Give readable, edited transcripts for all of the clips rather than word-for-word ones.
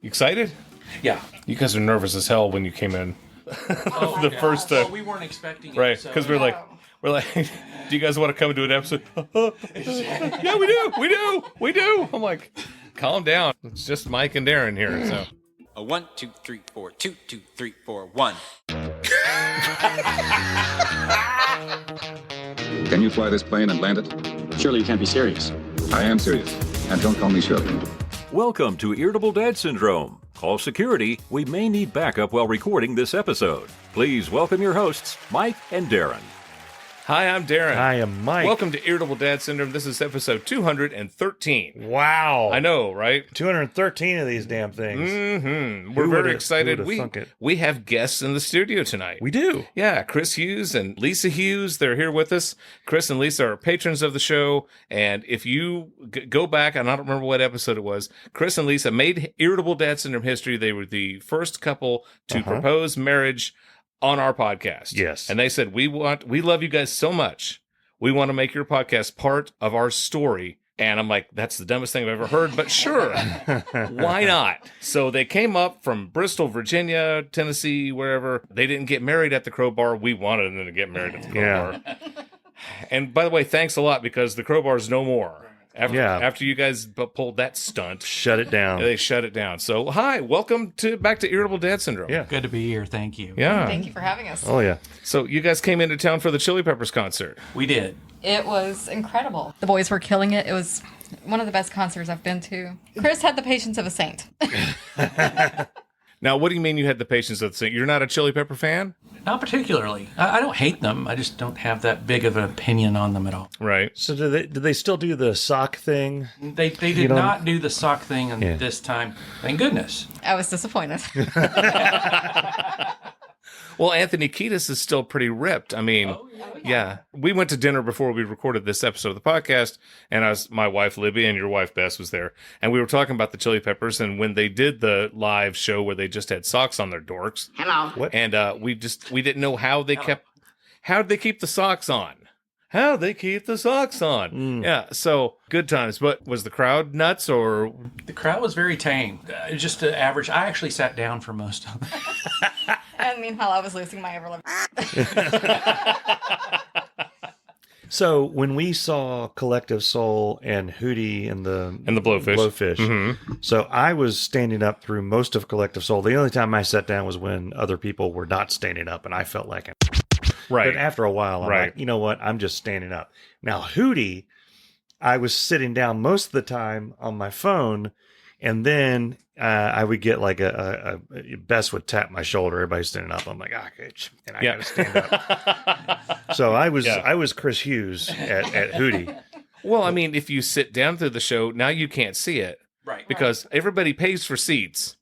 You excited? Yeah. You guys are nervous as hell when you came in. The first, well, we weren't expecting it. right? So. Because we're like, do you guys want to come to an episode? Yeah, we do. I'm like, calm down. It's just Mike and Darren here. So A 1, 2, 3, 4, 2, 2, 3, 4, 1. Can you fly this plane and land it? Surely you can't be serious. I am serious. And don't call me Shirley. Welcome to Irritable Dad Syndrome. Call security. We may need backup while recording this episode. Please welcome your hosts, Mike and Darren. hi, I'm Darren. I am Mike. Welcome to Irritable Dad Syndrome. This is episode 213. Wow. I know, right? 213 of these damn things. Mm-hmm. We're very excited. We have guests in the studio tonight. We do. Yeah, Chris Hughes and Lisa Hughes. They're here with us. Chris and Lisa are patrons of the show. And if you go back, and I don't remember what episode it was, Chris and Lisa made Irritable Dad Syndrome history. They were the first couple to propose marriage on our podcast. Yes. And they said, we love you guys so much. We want to make your podcast part of our story. And I'm like, that's the dumbest thing I've ever heard, but sure. Why not? So they came up from Bristol, Virginia, Tennessee, wherever. They didn't get married at the Crowbar. We wanted them to get married at the Crowbar. Yeah. And by the way, thanks a lot, because the Crowbar's no more. After you guys pulled that stunt. Shut it down. They shut it down. So, hi, welcome back to Irritable Dad Syndrome. Yeah. Good to be here. Thank you. Yeah. Thank you for having us. Oh, yeah. So, you guys came into town for the Chili Peppers concert. We did. It was incredible. The boys were killing it. It was one of the best concerts I've been to. Chris had the patience of a saint. Now, what do you mean you had the patience of the saint? You're not a Chili Pepper fan? Not particularly. I don't hate them. I just don't have that big of an opinion on them at all. Right. So did they still do the sock thing? They did not do the sock thing this time. Thank goodness. I was disappointed. Well, Anthony Kiedis is still pretty ripped. I mean, yeah. We went to dinner before we recorded this episode of the podcast, and my wife Libby and your wife Bess was there, and we were talking about the Chili Peppers, and when they did the live show where they just had socks on their dorks. Hello. What? And we didn't know how they how'd they keep the socks on? How'd they keep the socks on? Yeah, so good times. But was the crowd nuts or? The crowd was very tame. Just an average. I actually sat down for most of it. And meanwhile, I was losing my ever-loving. So when we saw Collective Soul and Hootie and the Blowfish, so I was standing up through most of Collective Soul. The only time I sat down was when other people were not standing up, and I felt like it. Right. But after a while, I'm like, you know what? I'm just standing up. Now, Hootie, I was sitting down most of the time on my phone, and then I would get like Bess would tap my shoulder. Everybody's standing up. I'm like, okay, and I got to stand up. So I was Chris Hughes at Hootie. Well, I mean, if you sit down through the show, now you can't see it. Right. Because everybody pays for seats,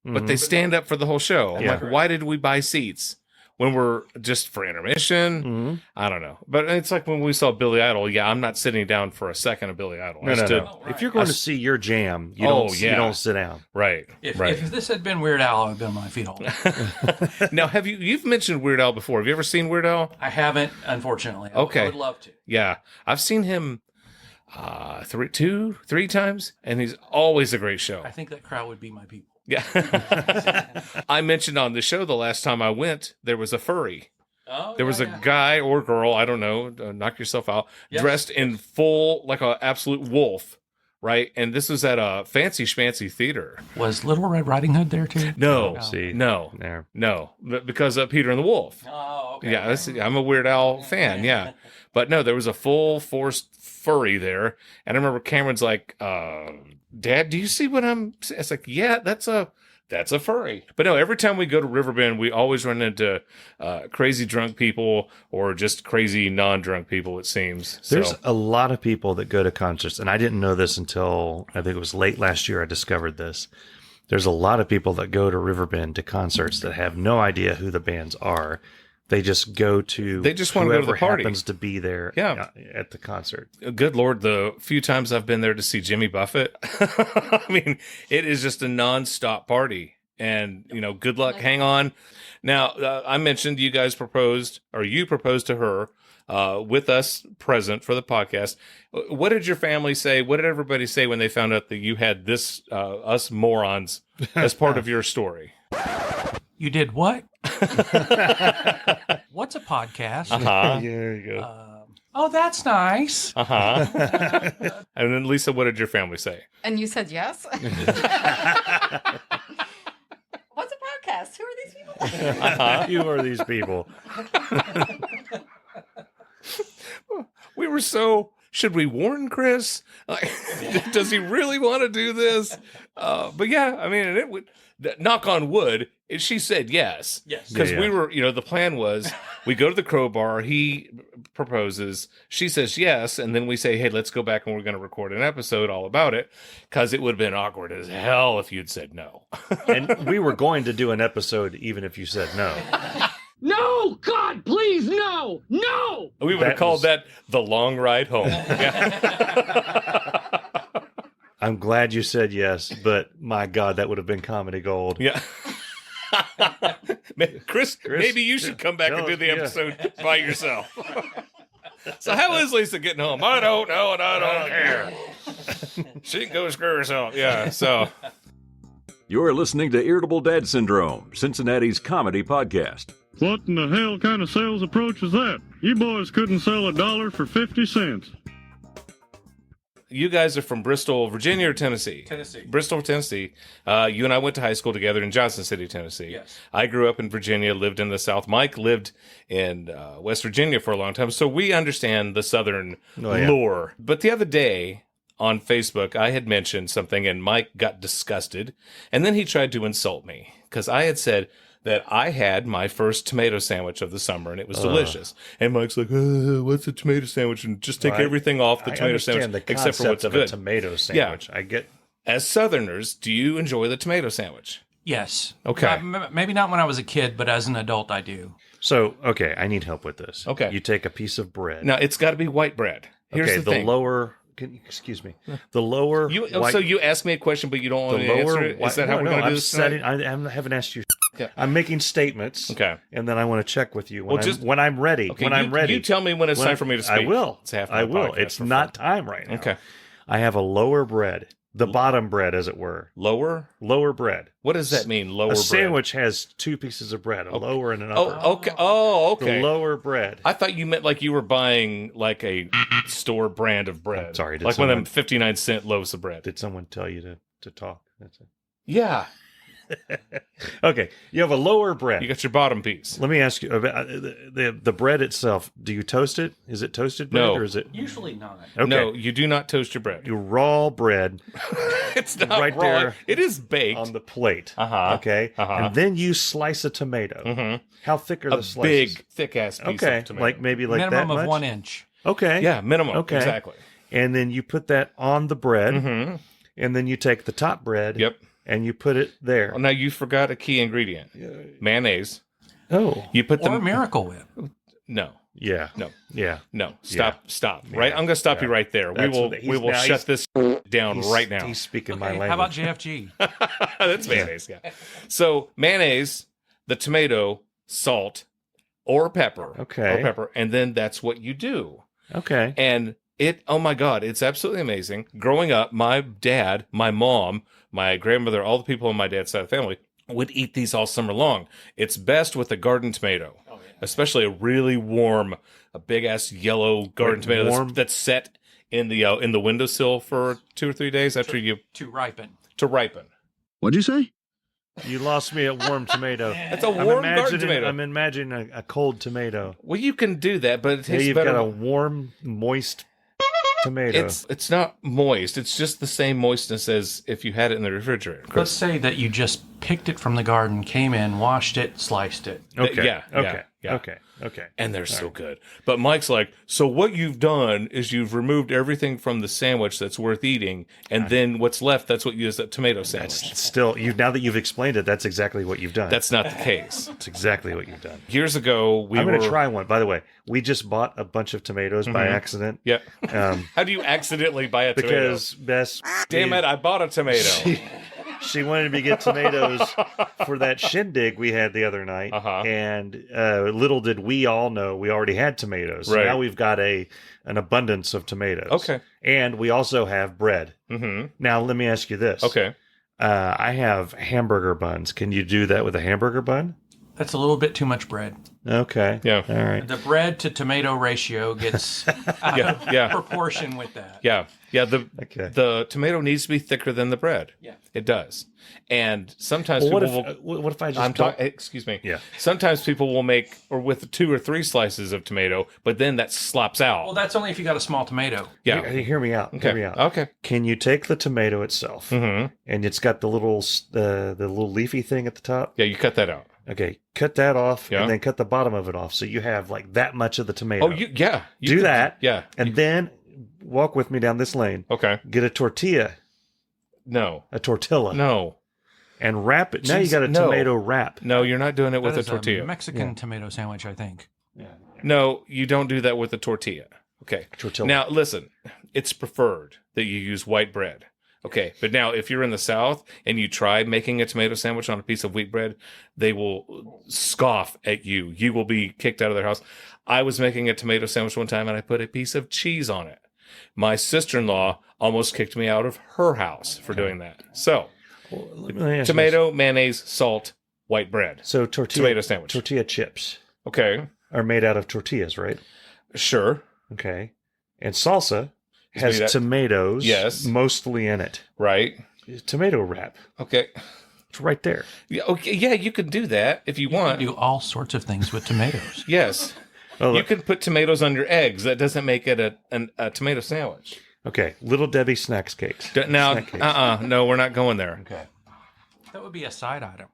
but they stand up for the whole show. I'm like, why did we buy seats? When we're just for intermission, I don't know. But it's like when we saw Billy Idol. Yeah, I'm not sitting down for a second of Billy Idol. No. If you're going to see your jam, you don't sit down. Right. If this had been Weird Al, I would have been on my feet all day. Now, you've mentioned Weird Al before. Have you ever seen Weird Al? I haven't, unfortunately. Okay. I would love to. Yeah. I've seen him three times, and he's always a great show. I think that crowd would be my people. Yeah. I mentioned on the show the last time I went, there was a furry. There was a guy or girl, I don't know, knock yourself out, dressed in full, like an absolute wolf, right? And this was at a fancy schmancy theater. Was Little Red Riding Hood there too? No. There. No. Because of Peter and the Wolf. Oh, okay. Yeah, I'm a Weird Al fan, yeah. But no, there was a full forced furry there. And I remember Cameron's like, Dad, do you see what it's like, yeah, that's a furry. But no, every time we go to Riverbend, we always run into crazy drunk people or just crazy non-drunk people, it seems. There's a lot of people that go to concerts, and I didn't know this until I think it was late last year I discovered this. There's a lot of people that go to Riverbend to concerts that have no idea who the bands are. They just go to. They just want to go to the party. Happens to be there. At the concert. Good Lord, the few times I've been there to see Jimmy Buffett, I mean, it is just a nonstop party. And good luck. Hang on. Now, I mentioned you proposed to her with us present for the podcast. What did your family say? What did everybody say when they found out that you had this, us morons, as part of your story? You did what? What's a podcast? Uh-huh. There you go. Oh, that's nice. Uh-huh. And then, Lisa, what did your family say? And you said yes? What's a podcast? Who are these people? You are these people. We were so... Should we warn Chris? Like, does he really want to do this? But yeah, I mean, it would... Knock on wood, she said yes. Yes. Because Yeah. we were, the plan was we go to the Crowbar, he proposes, she says yes, and then we say, hey, let's go back and we're going to record an episode all about it, because it would have been awkward as hell if you'd said no. And we were going to do an episode even if you said no. No! God, please, no! No! We would have called that The Long Ride Home. Yeah. I'm glad you said yes, but my God, that would have been comedy gold. Yeah. Chris, maybe you should come back and do the episode by yourself. So how is Lisa getting home? I don't know, and I don't care. She can go screw herself. Yeah, so. You're listening to Irritable Dad Syndrome, Cincinnati's comedy podcast. What in the hell kind of sales approach is that? You boys couldn't sell $1 for 50 cents. You guys are from Bristol, Virginia, or Tennessee? Tennessee. Bristol, Tennessee. You and I went to high school together in Johnson City, Tennessee. Yes. I grew up in Virginia, lived in the South. Mike lived in West Virginia for a long time, so we understand the Southern lore. But the other day on Facebook, I had mentioned something, and Mike got disgusted, and then he tried to insult me because I had said that I had my first tomato sandwich of the summer, and it was delicious. And Mike's like, what's a tomato sandwich? And just take everything off the tomato sandwich, except for what's of good. A tomato sandwich. Yeah. I get. As Southerners, do you enjoy the tomato sandwich? Yes. Okay. Maybe not when I was a kid, but as an adult, I do. So, okay, I need help with this. Okay. You take a piece of bread. Now, it's got to be white bread. Here's the thing. lower... excuse me. The lower... So you asked me a question, but you don't want to answer it? Is that how we're going to do this tonight? I haven't asked you. Okay. I'm making statements. Okay. And then I want to check with you when I'm ready. Okay, I'm ready. You tell me when it's time for me to speak. I will. It's half my I will. podcast It's for not fun. time right now. Okay. I have a lower bread. The bottom bread, as it were. Lower? Lower bread. What does that mean, lower bread? A sandwich has two pieces of bread, a lower and an upper. Oh, okay. Oh, okay. The lower bread. I thought you meant like you were buying like a store brand of bread. I'm sorry. Like one of them 59-cent loaves of bread. Did someone tell you to talk? That's it. Yeah. Okay. You have a lower bread. You got your bottom piece. Let me ask you about the bread itself. Do you toast it? Is it toasted bread or is it? Usually not. Okay. No, you do not toast your bread. You raw bread It's not right raw. there It is baked. on the plate. Uh-huh. Okay. Uh-huh. And then you slice a tomato. Mhm. How thick are A the slices? big, thick-ass piece Okay. of tomato. Like maybe like Minimum that of much? 1 inch. Okay. Yeah, minimum. Okay. Exactly. And then you put that on the bread. Mm-hmm. And then you take the top bread. Yep. And you put it there. Well, now you forgot a key ingredient. Mayonnaise. Oh. You put Or Miracle Whip. No. Yeah. No. Yeah. No. Stop. Yeah. Stop. Right? I'm going to stop you right there. We will shut this down right now. He's speaking my Okay, language. how about JFG? That's mayonnaise, yeah. So mayonnaise, the tomato, salt, or pepper. Okay. Or pepper. And then that's what you do. Okay. And oh my God, it's absolutely amazing. Growing up, my dad, my mom, my grandmother, all the people on my dad's side of the family would eat these all summer long. It's best with a garden tomato, especially a really warm, a big ass yellow garden tomato that's set in the windowsill for 2 or 3 days after To ripen. to ripen. What'd you say? You lost me at warm tomato. It's a warm garden tomato. I'm imagining a cold tomato. Well, you can do that, but it Hey, tastes you've better. got a warm, moist tomato. It's not moist. It's just the same moistness as if you had it in the refrigerator. Let's Chris. say that you just picked it from the garden, came in, washed it, sliced it. Okay. Yeah, Okay. yeah. Okay. Okay. And they're so good. But Mike's like, so what you've done is you've removed everything from the sandwich that's worth eating, and then what's left, that's what you use that tomato sandwich. Still, now that you've explained it, that's exactly what you've done. That's not the case. That's exactly what you've done. Years ago, I'm going to try one. By the way, we just bought a bunch of tomatoes by accident. Yeah. Um, How do you accidentally buy a tomato? because Bess... Damn it, I bought a tomato. she wanted me to get tomatoes for that shindig we had the other night. And little did we all know we already had tomatoes. So now we've got an abundance of tomatoes. Okay. And we also have bread. Mm-hmm. Now, let me ask you this. Okay. I have hamburger buns. Can you do that with a hamburger bun? That's a little bit too much bread. Okay. Yeah. All right. The bread to tomato ratio gets out of proportion with that. Yeah. Yeah. The tomato needs to be thicker than the bread. Yeah. It does. And sometimes Well, people what if I just excuse me. Yeah. Sometimes people will make with 2 or 3 slices of tomato, but then that slops out. Well, that's only if you got a small tomato. Yeah. Hear me out. Okay. Hear me out. Okay. Can you take the tomato itself, and it's got the little leafy thing at the top? Yeah, you cut that out. Okay, cut that off, Yeah. and then cut the bottom of it off, so you have like that much of the tomato. Oh, you do that. Yeah. And then walk with me down this lane. Okay. Get a tortilla. No. A tortilla. No. And wrap it. Now you got a no. tomato wrap. No, you're not doing it with That a is tortilla. Mexican tomato sandwich, I think. No, you don't do that with a tortilla. Okay. Tortilla. Now, listen, it's preferred that you use white bread. Okay. But now, if you're in the South and you try making a tomato sandwich on a piece of wheat bread, they will scoff at you. You will be kicked out of their house. I was making a tomato sandwich one time and I put a piece of cheese on it. My sister-in-law almost kicked me out of her house for doing that. So, tomato, mayonnaise, salt, white bread. So tomato sandwich. Tortilla chips Okay. are made out of tortillas, right? Sure. Okay. And salsa made has out- tomatoes Yes. mostly in it. Right. Tomato wrap. Okay. It's right there. Yeah, okay. Yeah, you can do that if you want. Do all sorts of things with tomatoes. Yes. Oh, You look. can put tomatoes on your eggs. That doesn't make it a tomato sandwich. Okay. Little Debbie snacks cakes. Now, Snack cakes. no, we're not going there. Okay. That would be a side item.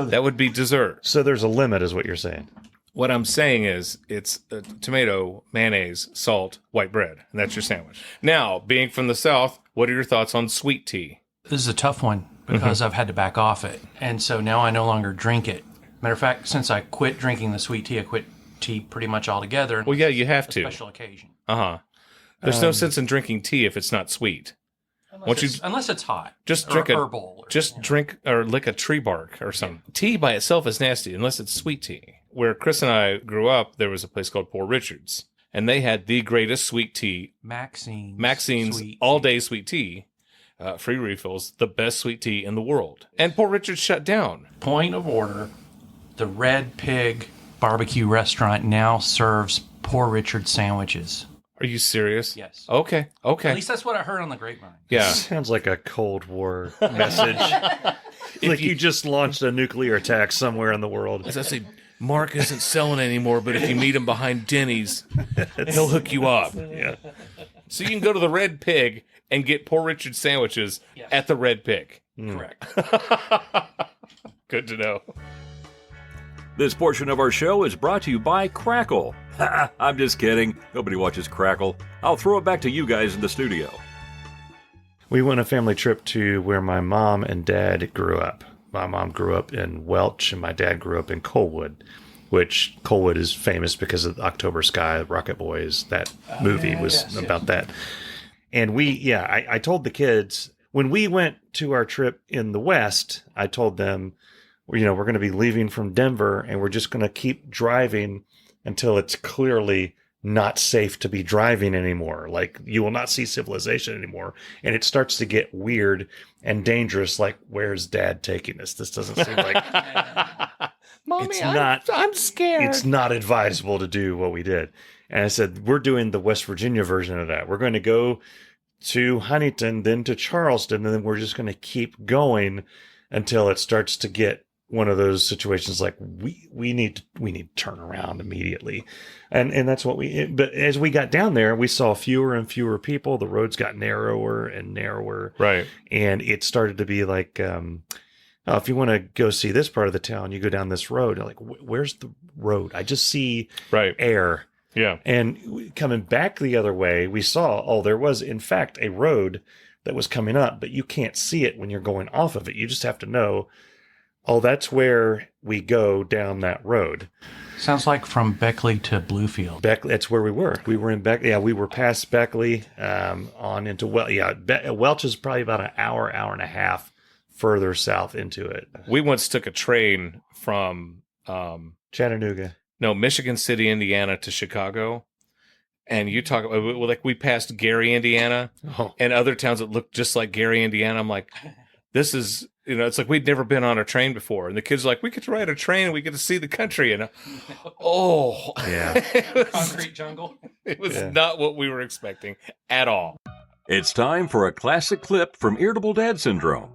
That would be dessert. So there's a limit, is what you're saying. What I'm saying is it's tomato, mayonnaise, salt, white bread, and that's your sandwich. Now, being from the South, what are your thoughts on sweet tea? This is a tough one because I've had to back off it. And so now I no longer drink it. Matter of fact, since I quit drinking the sweet tea, I quit tea pretty much altogether. Well, yeah, you have to. Special occasion. There's no sense in drinking tea if it's not sweet. Unless it's hot. Just or drink herbal. drink or lick a tree bark or something. Yeah. Tea by itself is nasty unless it's sweet tea. Where Chris and I grew up, there was a place called Poor Richard's, and they had the greatest sweet tea. Maxine's sweet all-day sweet tea, free refills, the best sweet tea in the world. And Poor Richard's shut down. Point of order, the Red Pig barbecue restaurant now serves Poor Richard's sandwiches. Are you serious? Yes. Okay. At least that's what I heard on the grapevine. Yeah. Sounds like a Cold War message. Like you just launched a nuclear attack somewhere in the world. As I say, Mark isn't selling anymore, but if you meet him behind Denny's, he'll hook you up. Yeah. So you can go to the Red Pig and get Poor Richard's sandwiches at the Red Pig. Correct. Good to know. This portion of our show is brought to you by Crackle. I'm just kidding. Nobody watches Crackle. I'll throw it back to you guys in the studio. We went on a family trip to where my mom and dad grew up. My mom grew up in Welch, and my dad grew up in Colwood, which Colwood is famous because of October Sky, Rocket Boys. That movie was about that. And I told the kids, when we went to our trip in the West, I told them, we're going to be leaving from Denver, and we're just going to keep driving until it's clearly not safe to be driving anymore. Like, you will not see civilization anymore. And it starts to get weird and dangerous. Like, where's Dad taking us? This doesn't seem like... Mommy, I'm scared. It's not advisable to do what we did. And I said, we're doing the West Virginia version of that. We're going to go to Huntington, then to Charleston, and then we're just going to keep going until it starts to get one of those situations like we need to turn around immediately. And that's what but as we got down there, we saw fewer and fewer people. The roads got narrower and narrower. Right. And it started to be like, if you want to go see this part of the town, you go down this road. Like, where's the road? I just see air. Yeah. And coming back the other way, we saw, there was in fact a road that was coming up, but you can't see it when you're going off of it. You just have to know, that's where we go down that road. Sounds like from Beckley to Bluefield. That's where we were. We were in Beckley. Yeah, we were past Beckley on into Welch. Yeah, Welch is probably about an hour and a half further south into it. We once took a train from Chattanooga. No, Michigan City, Indiana to Chicago. And you talk about, like, we passed Gary, Indiana, and other towns that looked just like Gary, Indiana. I'm like, this is, it's like we'd never been on a train before. And the kids are like, we get to ride a train and we get to see the country. And Yeah. Concrete jungle. It was not what we were expecting at all. It's time for a classic clip from Irritable Dad Syndrome.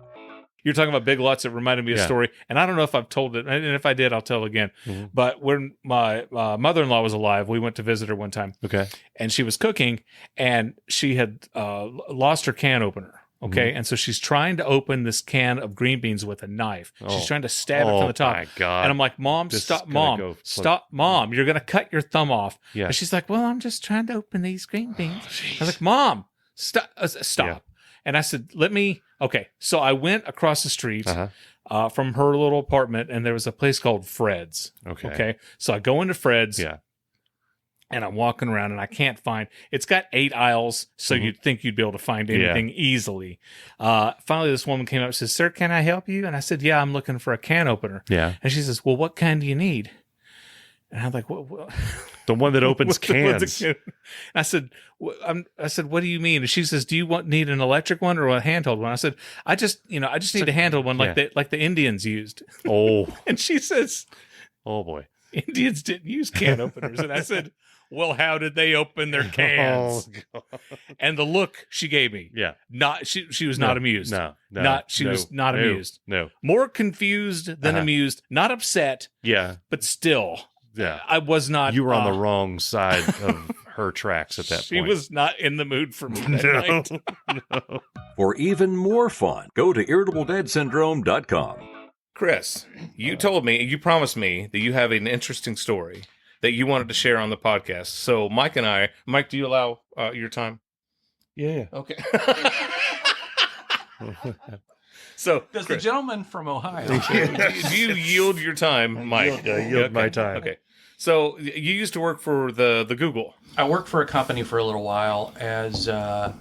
You're talking about Big Lots. It reminded me of a story, and I don't know if I've told it, and if I did, I'll tell it again. Mm-hmm. But when my mother-in-law was alive, we went to visit her one time. Okay. And she was cooking, and she had lost her can opener. Okay. And so she's trying to open this can of green beans with a knife. She's trying to stab it from the top. Oh, my God. And I'm like, Mom, stop, Mom, stop, Mom. You're going to cut your thumb off. Yeah. And she's like, well, I'm just trying to open these green beans. I was like, Mom, stop. Yeah. And I said, okay. So I went across the street from her little apartment, and there was a place called Fred's. Okay. So I go into Fred's. Yeah. And I'm walking around, and I can't find. It's got 8 aisles, so you'd think you'd be able to find anything easily. Finally, this woman came up and says, "Sir, can I help you?" And I said, "Yeah, I'm looking for a can opener." Yeah. And she says, "Well, what kind do you need?" And I'm like, "What?" The one that opens cans. And I said, "What do you mean?" And she says, "Do you need an electric one or a handheld one?" I said, "I just need a handheld one, like the Indians used." Oh. And she says, "Oh boy, Indians didn't use can openers." And I said, "Well, how did they open their cans?" Oh, and the look she gave me, she was not amused. She was not amused. No, more confused than amused. Not upset. Yeah, but still, yeah, I was not. You were on the wrong side of her tracks at that point. She was not in the mood for me that night. No. For even more fun, go to irritabledadsyndrome.com. Chris, you promised me that you have an interesting story that you wanted to share on the podcast. So Mike, do you allow your time? Yeah. Okay. So does Chris, the gentleman from Ohio, do you yield your time, Mike? Yield my time. Okay. So you used to work for the Google. I worked for a company for a little while as an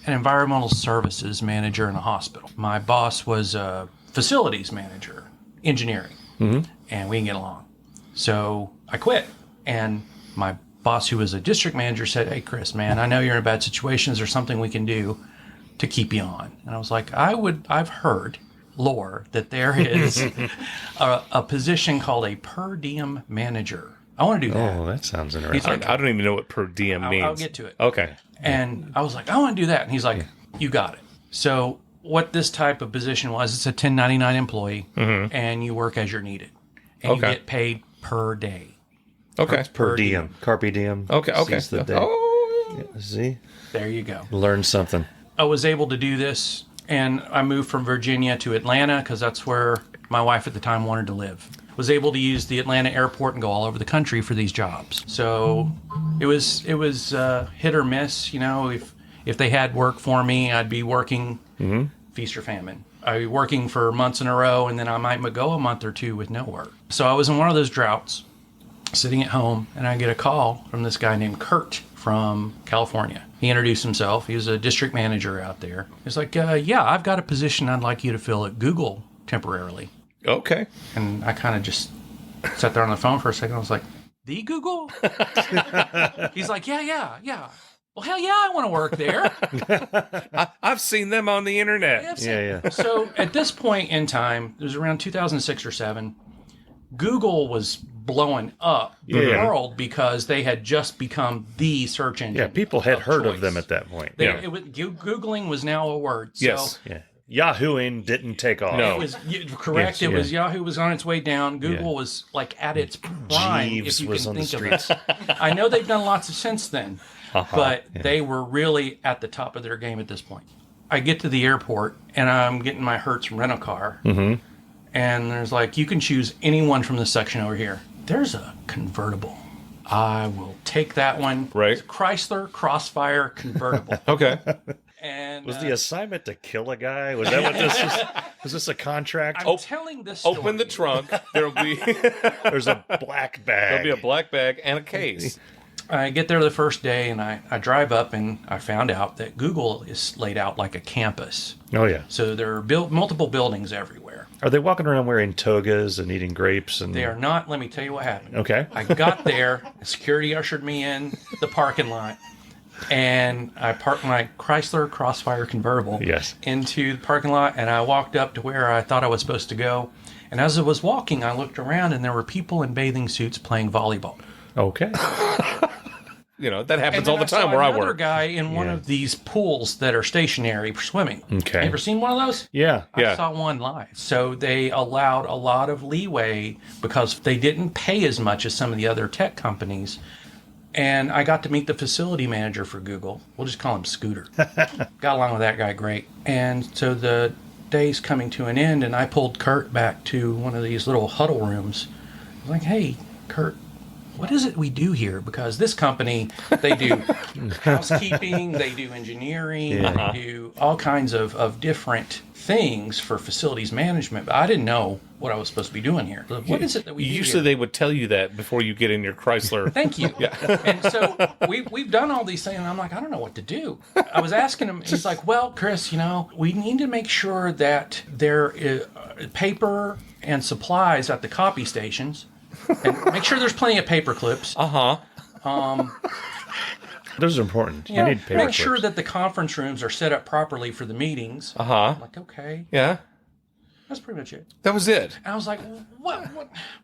environmental services manager in a hospital. My boss was a facilities manager, engineering, and we didn't get along. So I quit, and my boss, who was a district manager, said, "Hey, Chris, man, I know you're in a bad situation. Is there something we can do to keep you on?" And I was like, I've heard lore that there is a position called a per diem manager. I want to do that. Oh, that sounds interesting. Like, I don't even know what per diem means. I'll get to it. Okay. And I was like, I want to do that. And he's like, you got it. So what this type of position was, it's a 1099 employee, and you work as you're needed. And you get paid per day. Okay. Per diem. Carpe diem. Okay. Seize the day. Oh. Yeah, see? There you go. Learn something. I was able to do this, and I moved from Virginia to Atlanta because that's where my wife at the time wanted to live. Was able to use the Atlanta airport and go all over the country for these jobs. So it was hit or miss. If they had work for me, I'd be working feast or famine. I'd be working for months in a row, and then I might go a month or two with no work. So I was in one of those droughts, sitting at home, and I get a call from this guy named Kurt from California. He introduced himself. He was a district manager out there. He's like, yeah, I've got a position I'd like you to fill at Google temporarily. Okay. And I kind of just sat there on the phone for a second. I was like, the Google? He's like, yeah. Well, hell yeah, I want to work there. I've seen them on the internet. Yeah. So at this point in time, it was around 2006 or 7, Google was blowing up the world because they had just become the search engine. Yeah, people had heard of them at that point. Googling was now a word. Yes. So Yahooing didn't take off. No. It was correct. It was Yahoo was on its way down. Google was like at its prime. Jeeves if you was can on the think of streets. it. I know they've done lots since then, but they were really at the top of their game at this point. I get to the airport and I'm getting my Hertz rental car, and there's like, you can choose anyone from this section over here. There's a convertible. I will take that one. Right. It's a Chrysler Crossfire convertible. Okay. And was the assignment to kill a guy? Was that what this was? Was this a contract? I'm telling this story. Open the trunk. There'll be There's a black bag. There'll be a black bag and a case. I get there the first day, and I drive up, and I found out that Google is laid out like a campus. Oh, yeah. So there are multiple buildings everywhere. Are they walking around wearing togas and eating grapes? And They are not. Let me tell you what happened. Okay. I got there, security ushered me in the parking lot, and I parked my Chrysler Crossfire convertible into the parking lot, and I walked up to where I thought I was supposed to go. And as I was walking, I looked around, and there were people in bathing suits playing volleyball. Okay. That happens all the time where I work. Another guy in one of these pools that are stationary for swimming. Okay. You ever seen one of those? Yeah. I saw one live. So they allowed a lot of leeway because they didn't pay as much as some of the other tech companies. And I got to meet the facility manager for Google. We'll just call him Scooter. Got along with that guy great. And so the day's coming to an end, and I pulled Kurt back to one of these little huddle rooms. I was like, hey, Kurt, what is it we do here? Because this company, they do housekeeping, they do engineering, they do all kinds of different things for facilities management. But I didn't know what I was supposed to be doing here. What is it that we do Usually here? they would tell you that before you get in your Chrysler. Thank you. And so we've done all these things, and I'm like, I don't know what to do. I was asking him, he's like, well, Chris, we need to make sure that there is paper and supplies at the copy stations. And make sure there's plenty of paper clips. Those are important. You need paper Make clips. sure that the conference rooms are set up properly for the meetings. I'm like, okay. Yeah. That's pretty much it. That was it. I was like, what?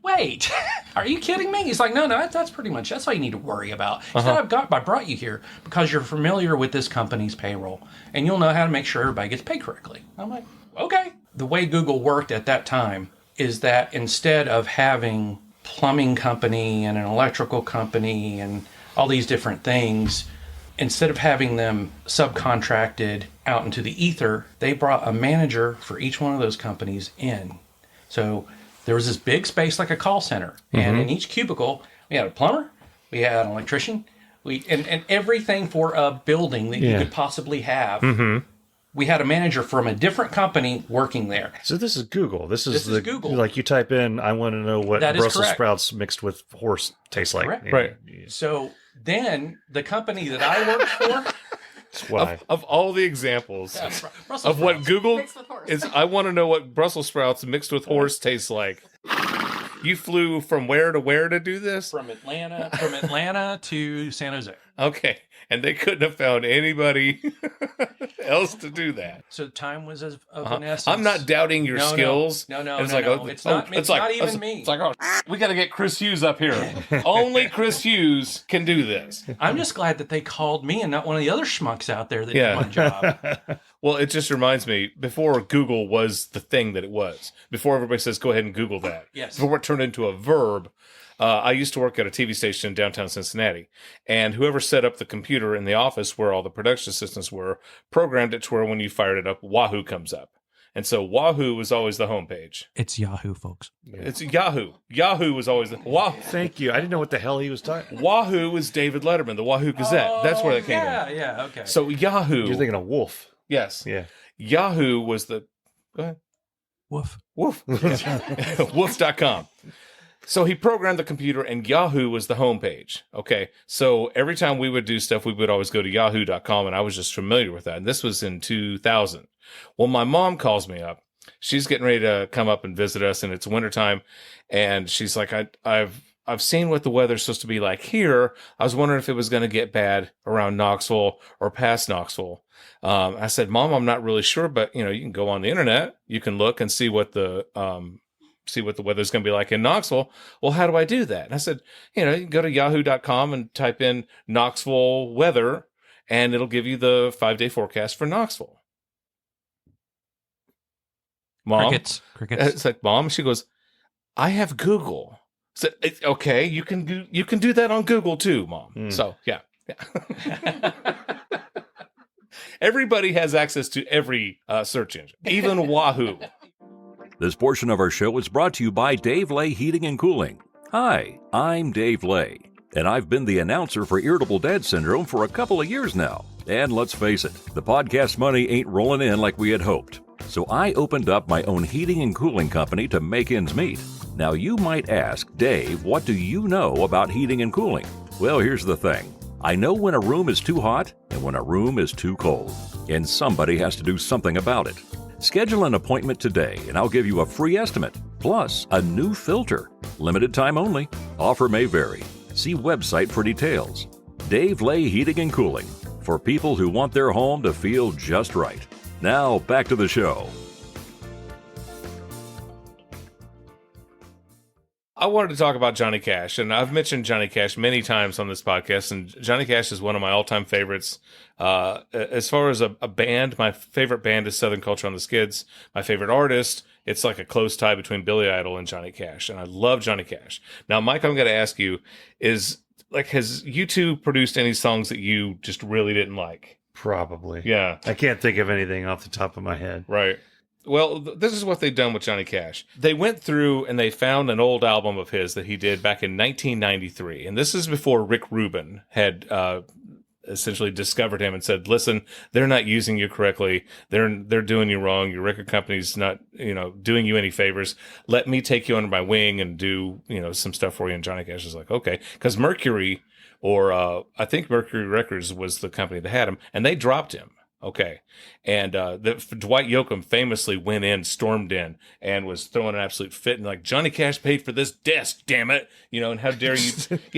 Wait, are you kidding me? He's like, no, that's pretty much, that's all you need to worry about. He said, I brought you here because you're familiar with this company's payroll, and you'll know how to make sure everybody gets paid correctly. I'm like, okay. The way Google worked at that time is that instead of having plumbing company and an electrical company and all these different things, instead of having them subcontracted out into the ether, they brought a manager for each one of those companies in. So there was this big space like a call center. And in each cubicle, we had a plumber, we had an electrician, and everything for a building that you could possibly have. We had a manager from a different company working there. So this is Google. This is Google. Like you type in, I want to know what That is Brussels correct. sprouts mixed with horse tastes like. Correct. Right. So then the company that I worked for, That's why. Of all the examples Brussels of what sprouts Google Mixed with horse. is, I want to know what Brussels sprouts mixed with horse tastes like. You flew from where to do this? from Atlanta to San Jose. Okay. And they couldn't have found anybody else to do that. So time was of an essence. I'm not doubting your skills. No. And It's not even me. It's like, we got to get Chris Hughes up here. Only Chris Hughes can do this. I'm just glad that they called me and not one of the other schmucks out there that did my job. Well, it just reminds me, before Google was the thing that it was, before everybody says, go ahead and Google that. Yes. Before it turned into a verb, I used to work at a TV station in downtown Cincinnati, and whoever set up the computer in the office where all the production assistants were programmed it to where when you fired it up, Wahoo comes up. And so Wahoo was always the homepage. It's Yahoo, folks. It's Yahoo. Yahoo was always the Wahoo. Thank you. I didn't know what the hell he was talking. Wahoo was David Letterman, the Wahoo Gazette. That's where that came in. Yeah, okay. So Yahoo. You're thinking of Wolf. Yes. Yeah. Yahoo was the... Go ahead. Woof. Woof.com. So he programmed the computer, and Yahoo was the homepage. Okay. So every time we would do stuff, we would always go to yahoo.com, and I was just familiar with that. And this was in 2000. Well, my mom calls me up. She's getting ready to come up and visit us, and it's wintertime. And she's like, I've seen what the weather's supposed to be like here. I was wondering if it was going to get bad around Knoxville or past Knoxville. I said, Mom, I'm not really sure, but you can go on the internet. You can look and see what the weather's going to be like in Knoxville. Well, how do I do that? And I said, you can go to yahoo.com and type in Knoxville weather, and it'll give you the 5-day forecast for Knoxville. Mom, Crickets. It's like, Mom, she goes, I have Google. So, okay, you can do that on Google too, Mom. So, yeah. Everybody has access to every search engine, even Wahoo. This portion of our show is brought to you by Dave Lay Heating and Cooling. Hi, I'm Dave Lay, and I've been the announcer for Irritable Dad Syndrome for a couple of years now. And let's face it, the podcast money ain't rolling in like we had hoped. So I opened up my own heating and cooling company to make ends meet. Now you might ask, Dave, what do you know about heating and cooling? Well, here's the thing. I know when a room is too hot and when a room is too cold, and somebody has to do something about it. Schedule an appointment today, and I'll give you a free estimate, plus a new filter. Limited time only. Offer may vary. See website for details. Dave Lay Heating and Cooling, for people who want their home to feel just right. Now, back to the show. I wanted to talk about Johnny Cash, and I've mentioned Johnny Cash many times on this podcast, and Johnny Cash is one of my all-time favorites. As far as a band, my favorite band is Southern Culture on the Skids. My favorite artist, it's like a close tie between Billy Idol and Johnny Cash, and I love Johnny Cash. Now, Mike, I'm going to ask you, has U2 produced any songs that you just really didn't like? Probably. Yeah. I can't think of anything off the top of my head. Right. Well, this is what they've done with Johnny Cash. They went through and they found an old album of his that he did back in 1993. And this is before Rick Rubin had essentially discovered him and said, listen, they're not using you correctly. They're doing you wrong. Your record company's not, doing you any favors. Let me take you under my wing and do, some stuff for you. And Johnny Cash is like, okay. Because Mercury, or I think Mercury Records was the company that had him, and they dropped him. Okay. And Dwight Yoakam famously stormed in, and was throwing an absolute fit and like, Johnny Cash paid for this desk, damn it. And how dare you,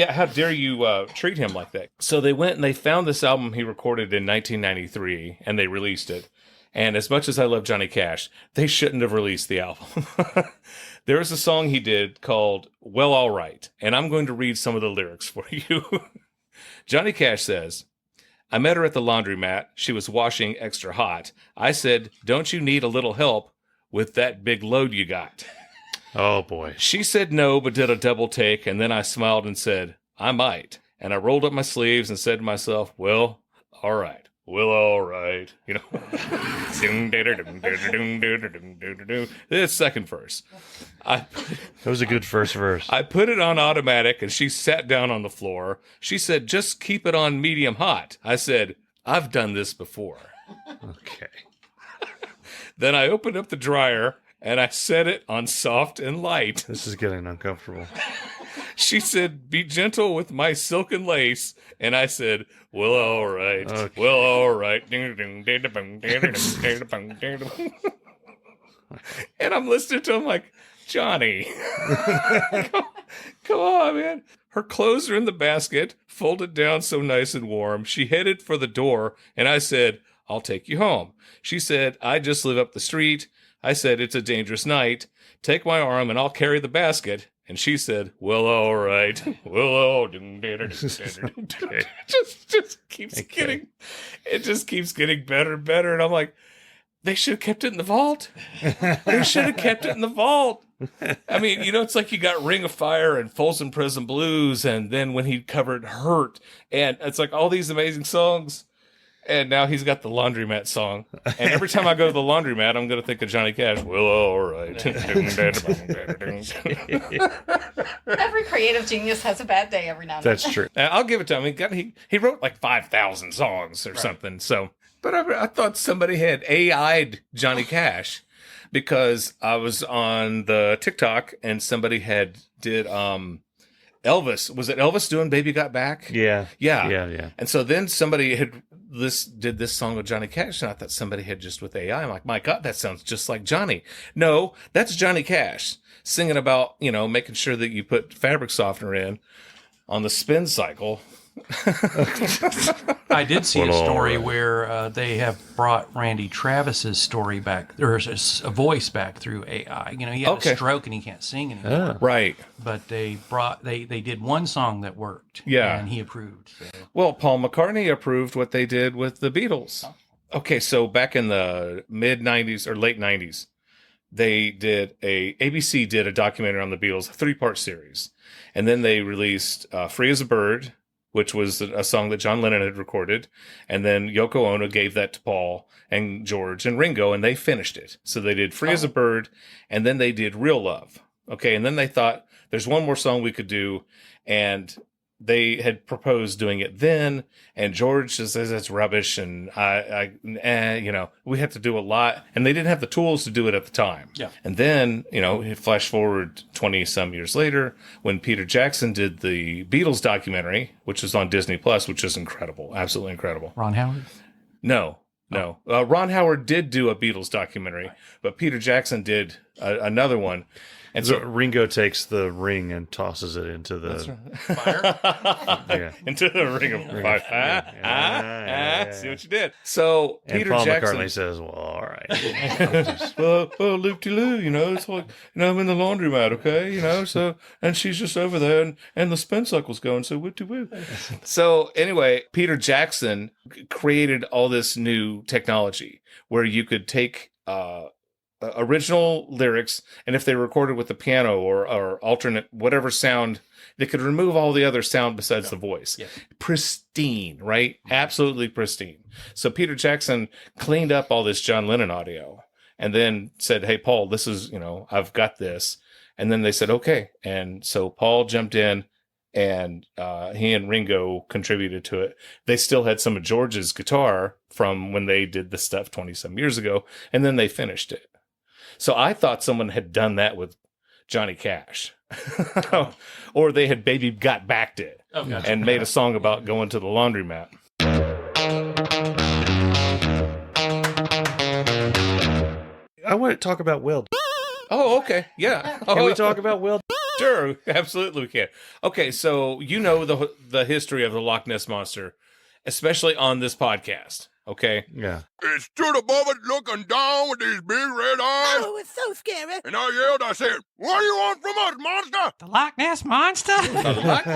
how dare you treat him like that? So they went and they found this album he recorded in 1993, and they released it. And as much as I love Johnny Cash, they shouldn't have released the album. There is a song he did called Well, All Right. And I'm going to read some of the lyrics for you. Johnny Cash says, I met her at the laundromat. She was washing extra hot. I said, don't you need a little help with that big load you got? Oh, boy. She said no, but did a double take, and then I smiled and said, I might. And I rolled up my sleeves and said to myself, well, all right. Well, all right. This second verse. That was a good first verse. I put it on automatic, and she sat down on the floor. She said, just keep it on medium hot. I said, I've done this before. Okay. Then I opened up the dryer, and I set it on soft and light. This is getting uncomfortable. She said, be gentle with my silken lace. And I said, well, all right. Okay. Well, all right. And I'm listening to him like, Johnny, come on, man. Her clothes are in the basket, folded down so nice and warm. She headed for the door, and I said, I'll take you home. She said, I just live up the street. I said, it's a dangerous night. Take my arm, and I'll carry the basket. And she said, well, all right. Well, just keeps getting better and better. And I'm like, they should have kept it in the vault. They should have kept it in the vault. I mean, it's like you got Ring of Fire and Folsom Prison Blues. And then when he covered Hurt, and it's like all these amazing songs. And now he's got the laundromat song. And every time I go to the laundromat, I'm going to think of Johnny Cash. Well, all right. Every creative genius has a bad day every now and then. That's true. I'll give it to him. He wrote like 5,000 songs or something. So, but I thought somebody had AI'd Johnny Cash, because I was on the TikTok and somebody did Elvis. Was it Elvis doing Baby Got Back? Yeah. And so then somebody did this song with Johnny Cash, and I thought somebody had just with AI. I'm like, my God, that sounds just like Johnny. No, that's Johnny Cash singing about, making sure that you put fabric softener in on the spin cycle. I did see a story where they have brought Randy Travis's story back, or a voice back through AI. He had a stroke and he can't sing anymore. Right. But they did one song that worked. Yeah. And he approved. So. Well, Paul McCartney approved what they did with the Beatles. Okay, so back in the mid 90s or late 90s, ABC did a documentary on the Beatles, a 3-part series. And then they released Free as a Bird, which was a song that John Lennon had recorded. And then Yoko Ono gave that to Paul and George and Ringo, and they finished it. So they did Free as a Bird, and then they did Real Love. Okay, and then they thought, there's one more song we could do. And they had proposed doing it then, and George just says that's rubbish, and we have to do a lot, and they didn't have the tools to do it at the time. Yeah. And then, flash forward 20 some years later, when Peter Jackson did the Beatles documentary, which was on Disney Plus, which is incredible, absolutely incredible. Ron Howard? No. Ron Howard did do a Beatles documentary, but Peter Jackson did another one. And so Ringo takes the ring and tosses it into the fire. Into the ring of fire. See what you did. So and Peter Paul Jackson McCartney says, "Well, all right." well, loop-de-loo, it's like, I'm in the laundromat, okay, so, and she's just over there, and the spin cycle's going, so woo-de-woo. So anyway, Peter Jackson created all this new technology where you could take original lyrics, and if they were recorded with the piano or alternate whatever sound, they could remove all the other sound besides the voice. Yeah. Pristine, right? Absolutely pristine. So Peter Jackson cleaned up all this John Lennon audio and then said, hey, Paul, this is, I've got this. And then they said, okay. And so Paul jumped in, and he and Ringo contributed to it. They still had some of George's guitar from when they did the stuff 20-some years ago, and then they finished it. So I thought someone had done that with Johnny Cash. Or they had Baby Got Backed it and made a song about going to the laundromat. I want to talk about Will. Oh, okay. Yeah. Can we talk about Will? Sure. Absolutely we can. Okay, so the history of the Loch Ness Monster, especially on this podcast. Okay. Yeah. It stood above it looking down with these big red eyes. Oh, it's so scary. And I yelled, I said, what do you want from us, monster? The Loch Ness Monster? the Loch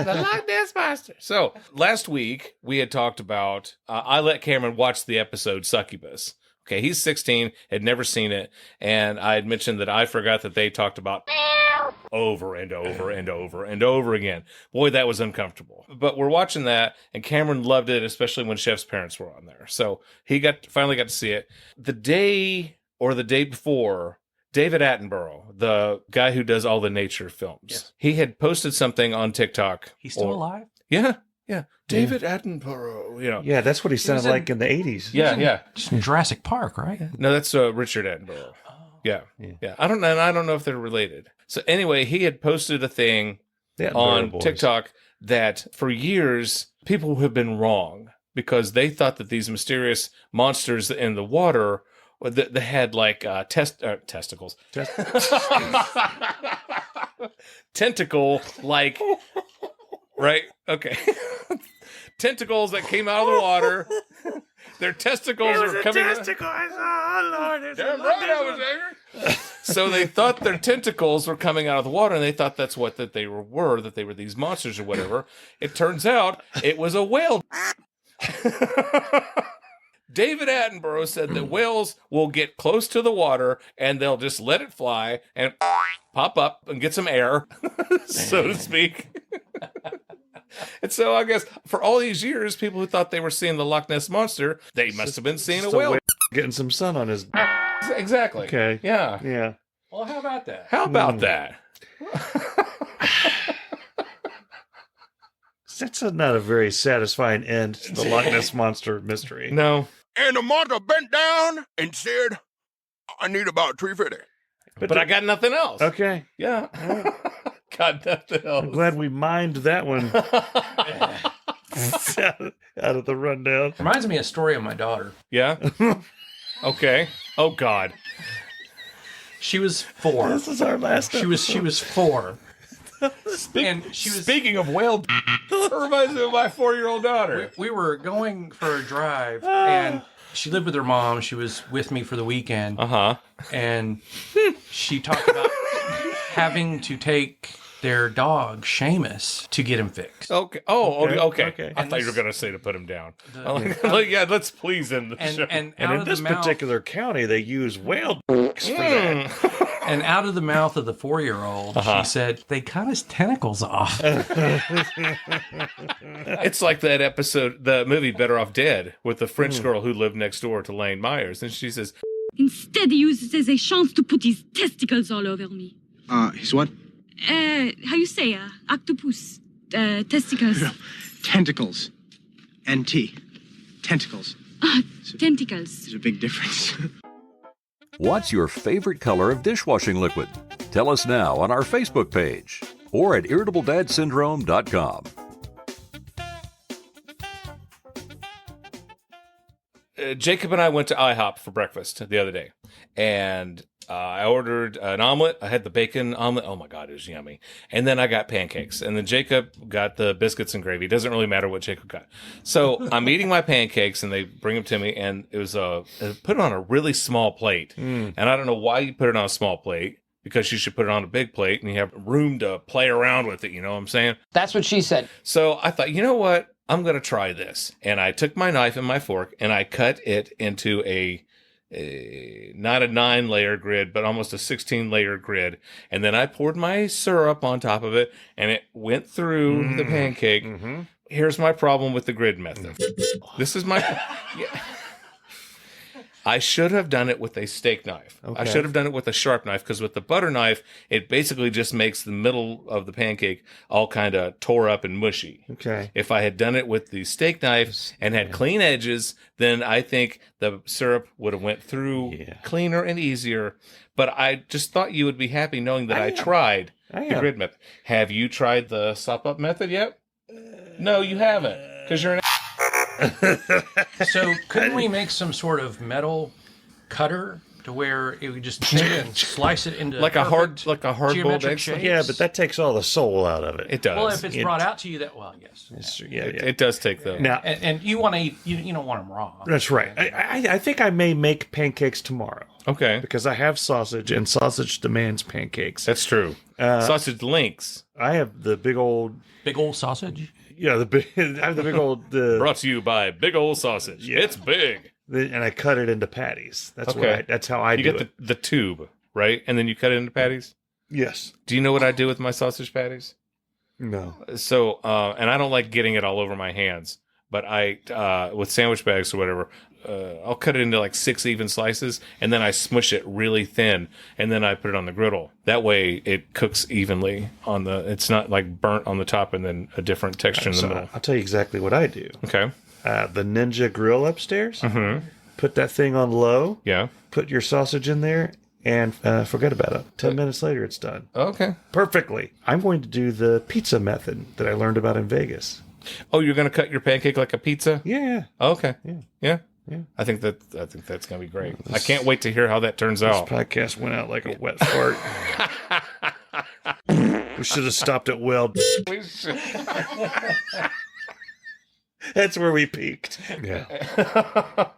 Ness Monster. So, last week, we had talked about, I let Cameron watch the episode Succubus. Okay, he's 16, had never seen it, and I had mentioned that I forgot that they talked about over and over and over and over again. Boy, that was uncomfortable. But we're watching that, and Cameron loved it, especially when Chef's parents were on there. So he finally got to see it. The day before, David Attenborough, the guy who does all the nature films, he had posted something on TikTok. He's still alive? Yeah. David Attenborough, Yeah, that's what he sounded like in the 80s. Yeah. Just in Jurassic Park, right? No, that's Richard Attenborough. Yeah. I don't know if they're related. So anyway, he had posted a thing on TikTok that for years people have been wrong because they thought that these mysterious monsters in the water that had like testicles, tentacle like, right? Okay. Tentacles that came out of the water. Their testicles were coming out. Oh, Lord. Damn right I was angry. So they thought their tentacles were coming out of the water, and they thought that's what that they were, that they were these monsters or whatever. It turns out it was a whale. David Attenborough said that whales will get close to the water, and they'll just let it fly and pop up and get some air, so to speak. And so I guess for all these years, people who thought they were seeing the Loch Ness Monster, they must have been seeing a whale. Getting some sun on his... Exactly. Okay. Yeah. Well, how about that? How about that? That's not a very satisfying end to the Loch Ness Monster mystery. No. And the monster bent down and said, I need about $3.50. But I got nothing else. Okay. Yeah. Got nothing else. I'm glad we mined that one out of the rundown. Reminds me of a story of my daughter. Yeah? Okay. Oh, God. She was 4. This is our last She was 4. Speaking of whale, that reminds me of my 4-year-old daughter. We were going for a drive, and she lived with her mom. She was with me for the weekend. And she talked about having to take their dog, Seamus, to get him fixed. Okay. Oh, okay. I thought you were going to say to put him down. Yeah, let's please end the show. And in this particular county, they use whale for that. And out of the mouth of the 4-year-old, she said, they cut his tentacles off. It's like that episode, the movie Better Off Dead, with the French girl who lived next door to Lane Myers. And she says, instead, he uses as a chance to put his testicles all over me. His what? How you say, octopus. testicles. Tentacles. NT. Tentacles. Tentacles. There's a big difference. What's your favorite color of dishwashing liquid? Tell us now on our Facebook page or at irritabledadsyndrome.com. Jacob and I went to IHOP for breakfast the other day, and I ordered an omelet. I had the bacon omelet. Oh my God, it was yummy. And then I got pancakes, and then Jacob got the biscuits and gravy. It doesn't really matter what Jacob got. So I'm eating my pancakes, and they bring them to me, and it was put it on a really small plate. And I don't know why you put it on a small plate, because you should put it on a big plate, and you have room to play around with it. You know what I'm saying? That's what she said. So I thought, you know what? I'm going to try this. And I took my knife and my fork, and I cut it into a not a 9-layer grid, but almost a 16-layer grid. And then I poured my syrup on top of it, and it went through the pancake. Here's my problem with the grid method. This is my... Yeah. I should have done it with a steak knife. Okay. I should have done it with a sharp knife, because with the butter knife, it basically just makes the middle of the pancake all kind of tore up and mushy. Okay. If I had done it with the steak knife and had clean edges, then I think the syrup would have went through cleaner and easier. But I just thought you would be happy knowing that I tried the grid method. Have you tried the sop up method yet? No, you haven't, because you're an So couldn't we make some sort of metal cutter to where it would just take and slice it into like a hard boiled geometric egg? shapes? Yeah, but that takes all the soul out of it. It does. Well, if it's brought out to you, that yes, It's true. It does take the Now, and you want to eat, you don't want them raw. that's right. I think I may make pancakes tomorrow. Okay, because I have sausage, and sausage demands pancakes. That's true. Sausage links. I have the big old sausage. Yeah, I have the big old. Brought to you by Big Old Sausage. Yeah. It's big, and I cut it into patties. That's okay. That's how I do it. You get the tube, right, and then you cut it into patties. Yes. Do you know what I do with my sausage patties? No. So, and I don't like getting it all over my hands, but I with sandwich bags or whatever. I'll cut it into like 6 even slices, and then I smush it really thin, and then I put it on the griddle. That way, it cooks evenly on the. It's not like burnt on the top and then a different texture in the middle. I'll tell you exactly what I do. Okay. The Ninja Grill upstairs. Put that thing on low. Yeah. Put your sausage in there, and forget about it. 10 minutes later, it's done. Okay. Perfectly. I'm going to do the pizza method that I learned about in Vegas. Oh, you're going to cut your pancake like a pizza? Yeah. Okay. Yeah. I think that's gonna be great. I can't wait to hear how that turns out. This podcast went out like a wet fart. We should have stopped at weld. That's where we peaked. Yeah.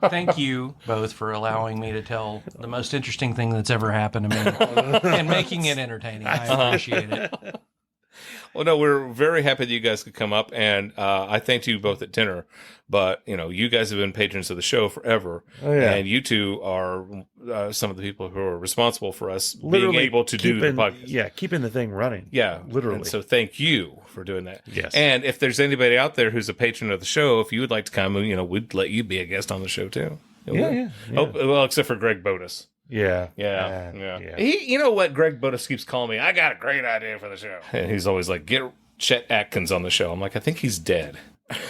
Thank you both for allowing me to tell the most interesting thing that's ever happened to me and making it entertaining. I appreciate it. Well, no, we're very happy that you guys could come up, and I thanked you both at dinner. But you guys have been patrons of the show forever, and you two are some of the people who are responsible for us being able to do the podcast. Yeah, keeping the thing running. Yeah, literally. And so thank you for doing that. Yes. And if there's anybody out there who's a patron of the show, if you would like to come, we'd let you be a guest on the show too. Yeah. Oh, well, except for Greg Bodis. Yeah. He, you know what? Greg Bodis keeps calling me. I got a great idea for the show. And he's always like, get Chet Atkins on the show. I'm like, I think he's dead.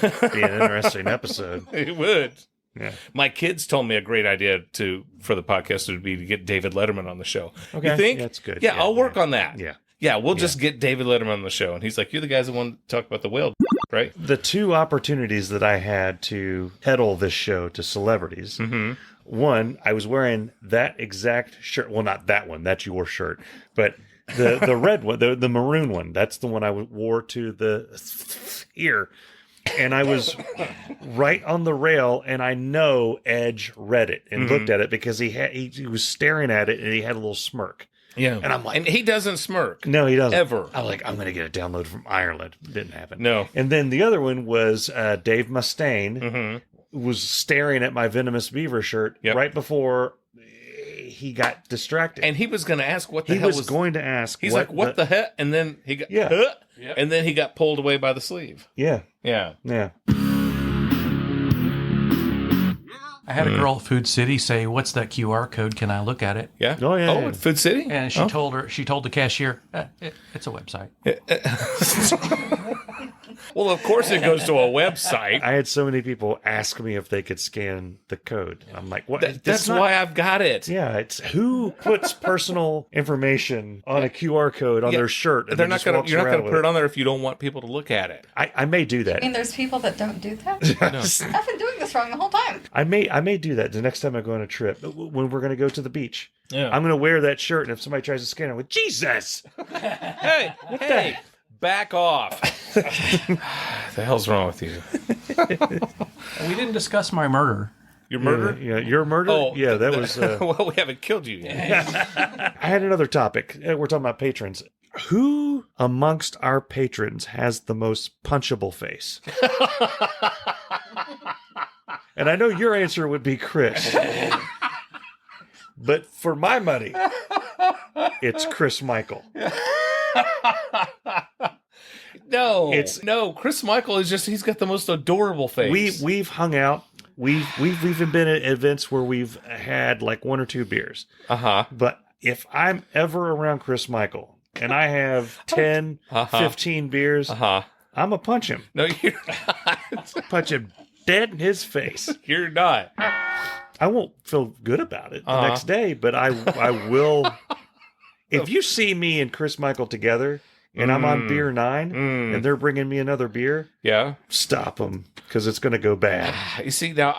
Be an interesting episode. It would. Yeah. My kids told me a great idea for the podcast would be to get David Letterman on the show. Okay. You think? That's good. Yeah, I'll work on that. Yeah. Yeah, we'll just get David Letterman on the show. And he's like, you're the guys that want to talk about the whale, right? The 2 opportunities that I had to peddle this show to celebrities. Mm-hmm. One, I was wearing that exact shirt. Well, not that one. That's your shirt. But the red one, the maroon one, that's the one I wore to the ear. And I was right on the rail, and I know Edge read it and looked at it because he was staring at it, and he had a little smirk. Yeah. And I'm like, and he doesn't smirk. No, he doesn't. Ever. I'm like, I'm going to get it downloaded from Ireland. Didn't happen. No. And then the other one was Dave Mustaine was staring at my Venomous Beaver shirt right before he got distracted. And he was going to ask what the hell was. He was going to ask. He's like, what the heck? And then he got, and then he got pulled away by the sleeve. Yeah. Yeah. Yeah. I had a girl at Food City say, "What's that QR code? Can I look at it?" Yeah. Oh yeah. Oh, at Food City. And she told the cashier, "It's a website." Well, of course it goes to a website. I had so many people ask me if they could scan the code. I'm like, what? That's why I've got it. Yeah, it's who puts personal information on a QR code on their shirt. And You're not going to put it on there there if you don't want people to look at it. I may do that. I mean, there's people that don't do that. I've been doing this wrong the whole time. I may do that the next time I go on a trip when we're going to go to the beach. Yeah. I'm going to wear that shirt, and if somebody tries to scan it, I'm like, Jesus! Hey, back off. The hell's wrong with you? We didn't discuss my murder. Your murder? Yeah, your murder? Oh, yeah, that was... well, we haven't killed you yet. I had another topic. We're talking about patrons. Who amongst our patrons has the most punchable face? And I know your answer would be Chris. But for my money, it's Chris Michael. No, Chris Michael is he's got the most adorable face. We've hung out. We've even been at events where we've had like 1 or 2 beers. But if I'm ever around Chris Michael and I have 10, 15 beers, I'm going to punch him. No, you're not. Punch him dead in his face. You're not. I won't feel good about it the next day, but I will. If you see me and Chris Michael together and I'm on beer 9 and they're bringing me another beer, stop them because it's going to go bad. You see, now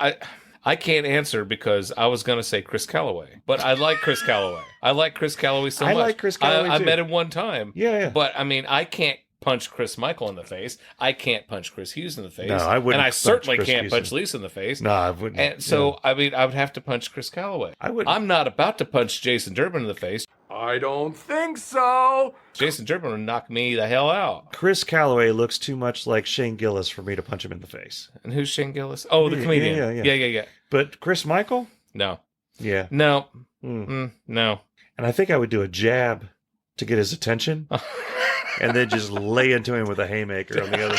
I can't answer because I was going to say Chris Calloway, but I like Chris Calloway. I like Chris Calloway so much. I like Chris Calloway I too. met him one time. Yeah. But I mean, I can't punch Chris Michael in the face. I can't punch Chris Hughes in the face. No, I wouldn't. And I certainly Chris can't Hughes punch Lisa in the face. No, I wouldn't. And so, I mean, I would have to punch Chris Calloway. I would. I'm not about to punch Jason Durbin in the face. I don't think so. Jason Durbin would knock me the hell out. Chris Calloway looks too much like Shane Gillis for me to punch him in the face. And who's Shane Gillis? Oh, the comedian. Yeah. But Chris Michael? No. Yeah. No. No. And I think I would do a jab to get his attention and then just lay into him with a haymaker on the other.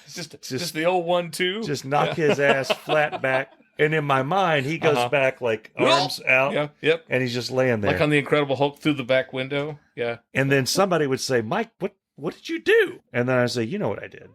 Just the old 1-2. Just knock his ass flat back. And in my mind, he goes back like arms out. Yeah, yep. And he's just laying there. Like on the Incredible Hulk through the back window. Yeah. And then somebody would say, Mike, what did you do? And then I say, you know what I did.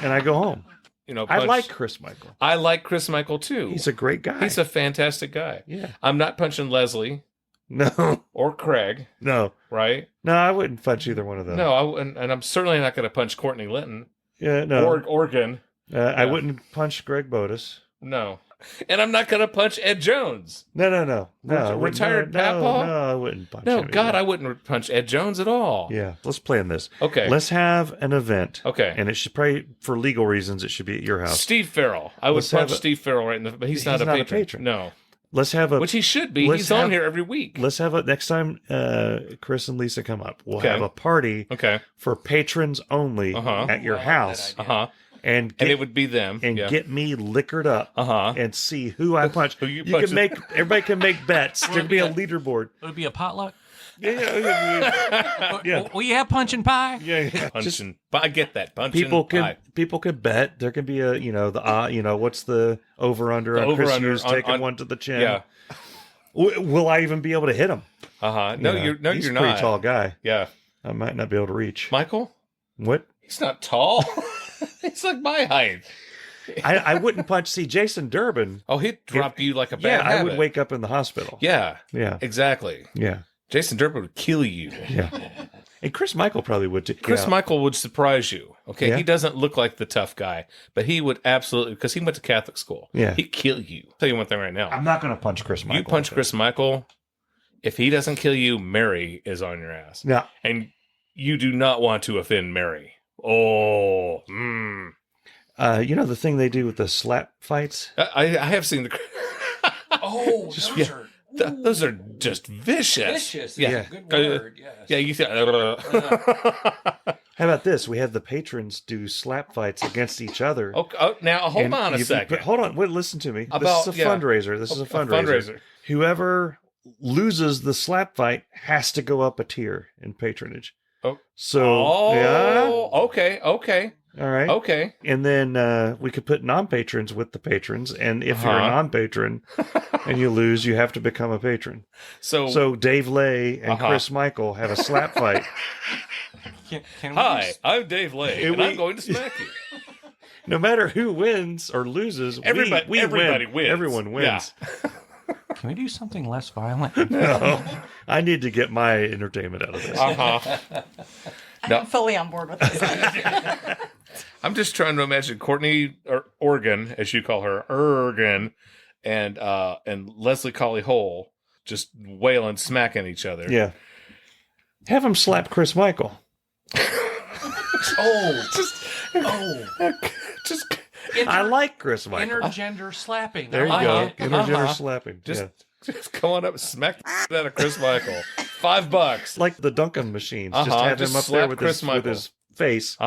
And I go home. I like Chris Michael. I like Chris Michael too. He's a great guy. He's a fantastic guy. Yeah. I'm not punching Leslie. No. Or Craig. No. Right? No, I wouldn't punch either one of them. No, I wouldn't, and I'm certainly not going to punch Courtney Linton. Yeah, no. Or Oregon. I wouldn't punch Greg Bodis. No. And I'm not going to punch Ed Jones. No. Retired Papa? No, I wouldn't punch No, him God, either. I wouldn't punch Ed Jones at all. Yeah, let's plan this. Okay. Let's have an event. Okay. And it should probably, for legal reasons, it should be at your house. Steve Farrell. I would punch Steve Farrell right in the... But he's not a patron. No. Let's have a... Which he should be. He's on here every week. Let's have a... Next time Chris and Lisa come up, we'll have a party for patrons only at your house. And it would be them. And get me liquored up and see who I punch. Everybody can make bets. There'd be a leaderboard. It would be a potluck. Yeah. Will you have punch and pie? Yeah. Punching. I get that. Punching pie. People can bet. There can be a what's the over under on Chris Hughes taking one to the chin. Yeah. Will I even be able to hit him? No, you're not. He's a pretty tall guy. Yeah. I might not be able to reach. Michael? What? He's not tall. He's like my height. I wouldn't punch. See, Jason Durbin. Oh, he'd drop you like a bad habit. I would wake up in the hospital. Yeah. Yeah. Exactly. Yeah. Jason Durbin would kill you. Yeah. And Chris Michael probably would too. Chris Michael would surprise you. Okay. Yeah. He doesn't look like the tough guy, but he would absolutely, because he went to Catholic school. Yeah. He'd kill you. I'll tell you one thing right now. I'm not going to punch Chris Michael. You punch Chris Michael. If he doesn't kill you, Mary is on your ass. Yeah. And you do not want to offend Mary. Oh. The thing they do with the slap fights? I have seen the... those are just vicious. Vicious. Yeah. Good word. Yes. Yeah, you think... How about this? We have the patrons do slap fights against each other. Now, hold on a second. Hold on. Wait, listen to me. This is a fundraiser. This is a fundraiser. Whoever loses the slap fight has to go up a tier in patronage. Okay. All right. Okay. And then we could put non-patrons with the patrons. And if you're a non-patron and you lose, you have to become a patron. So Dave Lay and Chris Michael have a slap fight. Hi, I'm Dave Lay, and I'm going to smack you. No matter who wins or loses, everybody wins. Everyone wins. Yeah. Can we do something less violent? No, I need to get my entertainment out of this. I'm fully on board with this. I'm just trying to imagine Courtney Organ, as you call her, Ergen, and Leslie Colley Hole just wailing, smacking each other. Yeah. Have him slap Chris Michael. I like Chris Michael. Intergender slapping. There you go. Intergender slapping. Just go on up and smack the out of Chris Michael. $5. Like the Duncan machines. Just have him up there with his face.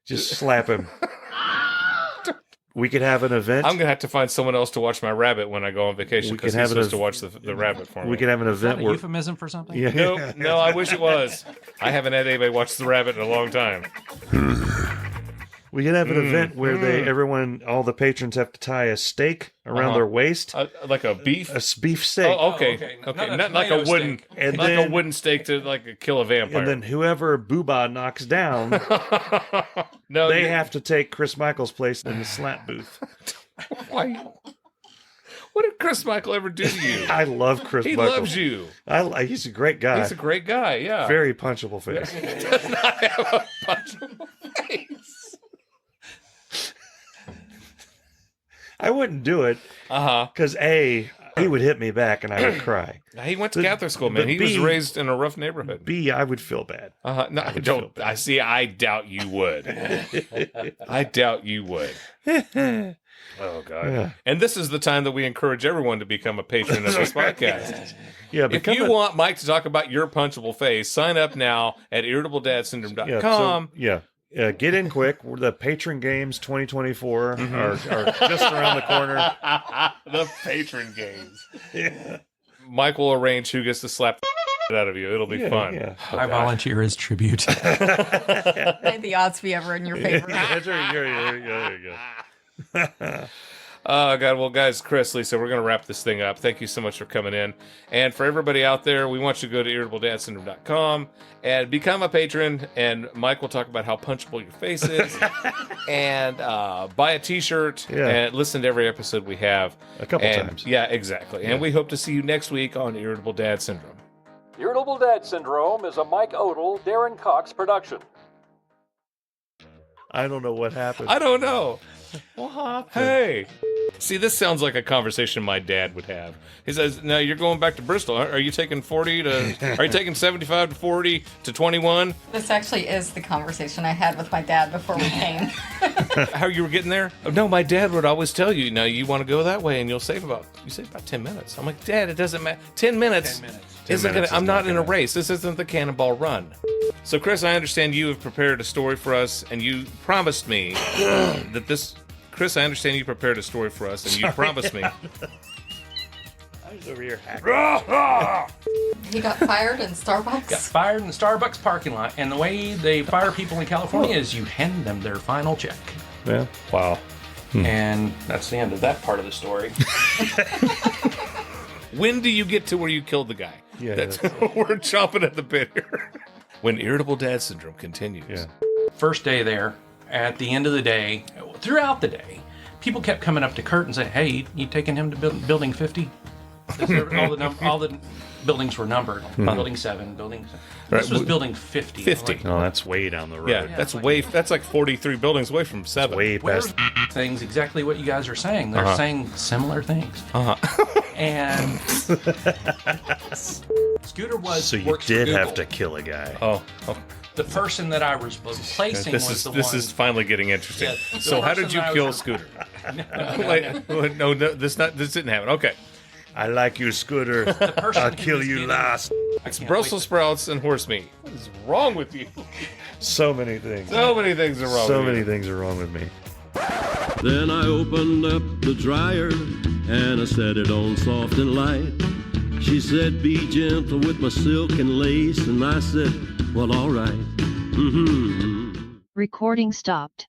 Just slap him. We could have an event. I'm going to have to find someone else to watch my rabbit when I go on vacation because he's supposed to watch the rabbit for me. We could have an event where... euphemism for something? Yeah. No, I wish it was. I haven't had anybody watch the rabbit in a long time. We could have an event where all the patrons have to tie a stake around their waist, like a beef, beef steak. Oh, okay. Not like a wooden, a wooden stake to kill a vampire. And then whoever Booba knocks down, they have to take Chris Michael's place in the slap booth. Why? What did Chris Michael ever do to you? I love Chris Michael. He loves you. He's a great guy. He's a great guy. Yeah. Very punchable face. He does not have a punchable face. I wouldn't do it. Because A, he would hit me back and I would cry. He went to Catholic school, man. He was raised in a rough neighborhood. B, I would feel bad. No, I don't. I see. I doubt you would. I doubt you would. Oh, God. Yeah. And this is the time that we encourage everyone to become a patron of this podcast. Yeah, if you want Mike to talk about your punchable face, sign up now at irritabledadsyndrome.com. Get in quick. The patron games 2024 are just around the corner. The patron games. Yeah. Mike will arrange who gets to slap the out of you. It'll be fun. Yeah. I volunteer as tribute. May the odds be ever in your favor. There you go. Oh, God. Well, guys, Chris, Lisa, we're going to wrap this thing up. Thank you so much for coming in. And for everybody out there, we want you to go to irritabledadsyndrome.com and become a patron. And Mike will talk about how punchable your face is. And buy a T-shirt and listen to every episode we have. A couple times. Yeah, exactly. And we hope to see you next week on Irritable Dad Syndrome. Irritable Dad Syndrome is a Mike Odell, Darren Cox production. I don't know what happened. I don't know. What happened? Hey. See, this sounds like a conversation my dad would have. He says, "Now you're going back to Bristol. Are you taking 40 to? Are you taking 75 to 40 to 21?" This actually is the conversation I had with my dad before we came. How you were getting there? Oh, no, my dad would always tell you, "Now you want to go that way, and you'll save about 10 minutes." I'm like, "Dad, it doesn't matter. 10 minutes. 10 Isn't minutes I'm not in a race. This isn't the Cannonball Run." So, Chris, I understand you have prepared a story for us, and you promised me that this. Chris, I understand you prepared a story for us, and you promised me. I was over here hacking. He got fired in Starbucks? Got fired in the Starbucks parking lot. And the way they fire people in California is you hand them their final check. Yeah. Wow. And that's the end of that part of the story. When do you get to where you killed the guy? Yeah, we're chomping at the bit here. When Irritable Dad Syndrome continues. Yeah. First day there, at the end of the day, throughout the day, people kept coming up to Kurt and saying, "Hey, you taking him to building 50?" all the buildings were numbered. Building 7, building 7. This was building 50. 50. Like, Oh, that's way down the road. Yeah, that's that's like 43 buildings away from 7. Way past. Things exactly what you guys are saying. They're saying similar things. And Scooter was So you works for did Google. have to kill a guy. Oh. The person that I was replacing was the one. This is finally getting interesting. Yeah, So how did you kill Scooter? Wait, no, this didn't happen. Okay. I like you, Scooter. I'll kill you last. It's Brussels sprouts and horse meat. What is wrong with you? So many things. So many things are wrong So with many you. things are wrong with me. Then I opened up the dryer and I set it on soft and light. She said, "Be gentle with my silk and lace," and I said, "Well, all right." Recording stopped.